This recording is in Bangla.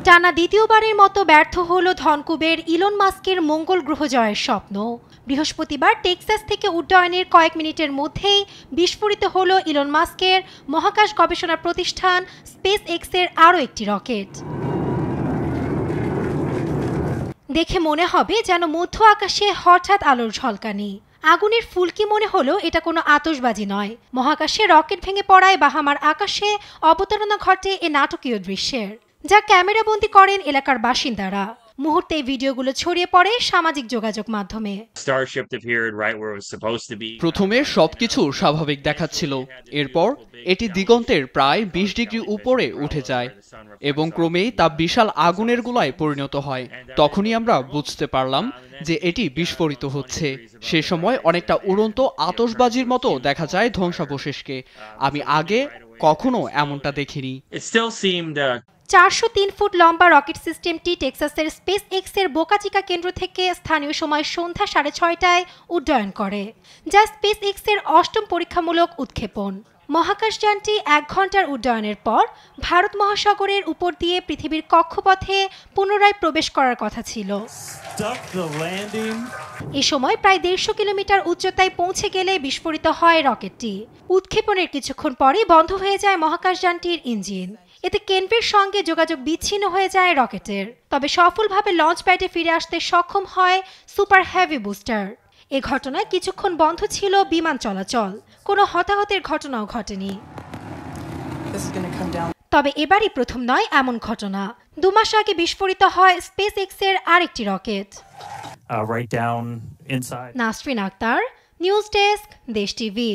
টানা দ্বিতীয়বারের মতো ব্যর্থ হল ধনকুবের ইলন মাস্কের মঙ্গল গ্রহ জয়ের স্বপ্ন। বৃহস্পতিবার টেক্সাস থেকে উড্ডয়নের কয়েক মিনিটের মধ্যেই বিস্ফোরিত হল ইলন মাস্কের মহাকাশ গবেষণা প্রতিষ্ঠান স্পেস এক্সের আরও একটি রকেট। দেখে মনে হবে যেন মধ্য আকাশে হঠাৎ আলোর ঝলকানি। আগুনের ফুলকি মনে হলো এটা কোনো আতশবাজি নয়, মহাকাশে রকেট ভেঙে পড়ায় বাহামার আকাশে অবতারণা ঘটে এ নাটকীয় দৃশ্যের, যা ক্যামেরাবন্দি করেন এলাকার বাসিন্দারা। মুহূর্তে ভিডিওগুলো ছড়িয়ে পড়ে সামাজিক যোগাযোগ মাধ্যমে। প্রথমে সবকিছু স্বাভাবিক দেখাচ্ছিল, এরপর এটি দিগন্তের প্রায় ২০ ডিগ্রি উপরে উঠে যায় এবং ক্রমেই তা বিশাল আগুনের গোলায় পরিণত হয়। তখনই আমরা বুঝতে পারলাম যে এটি বিস্ফোরিত হচ্ছে। সে সময় অনেকটা উড়ন্ত আতশবাজির মতো দেখা যায় ধ্বংসাবশেষকে। আমি আগে কখনো এমনটা দেখিনি। ৪০৩ ফুট লম্বা রকেট সিস্টেমটি টেক্সাসের স্পেস এক্সের বোকা চিকা কেন্দ্র থেকে স্থানীয় সময় সন্ধ্যা ৬:৩০টায় উড্ডয়ন করে, যা স্পেস এক্সের ৮ম পরীক্ষামূলক উৎক্ষেপণ। মহাকাশযানটি ১ ঘন্টার উড্ডয়নের পর ভারত মহাসাগরের উপর দিয়ে পৃথিবীর কক্ষপথে পুনরায় প্রবেশ করার কথা ছিল। এ সময় প্রায় ১৫০ কিলোমিটার উচ্চতায় পৌঁছে গেলে বিস্ফোরিত হয় রকেটটি। উৎক্ষেপণের কিছুক্ষণ পরই বন্ধ হয়ে যায় মহাকাশযানটির ইঞ্জিন। এতে কেন্দ্রের সঙ্গে যোগাযোগ বিচ্ছিন্ন হয়ে যায় রকেটের। তবে সফলভাবে লঞ্চ প্যাডে ফিরে আসতে সক্ষম হয় সুপার হেভি বুস্টার। এ ঘটনায় কিছুক্ষণ বন্ধ ছিল বিমান চলাচল। কোনো হতাহতের ঘটনাও ঘটেনি। তবে এবারই প্রথম নয় এমন ঘটনা। ২ মাস আগে বিস্ফোরিত হয় স্পেস এক্সের আরেকটি rocket. Nasrin Akhtar, news desk, Desh TV.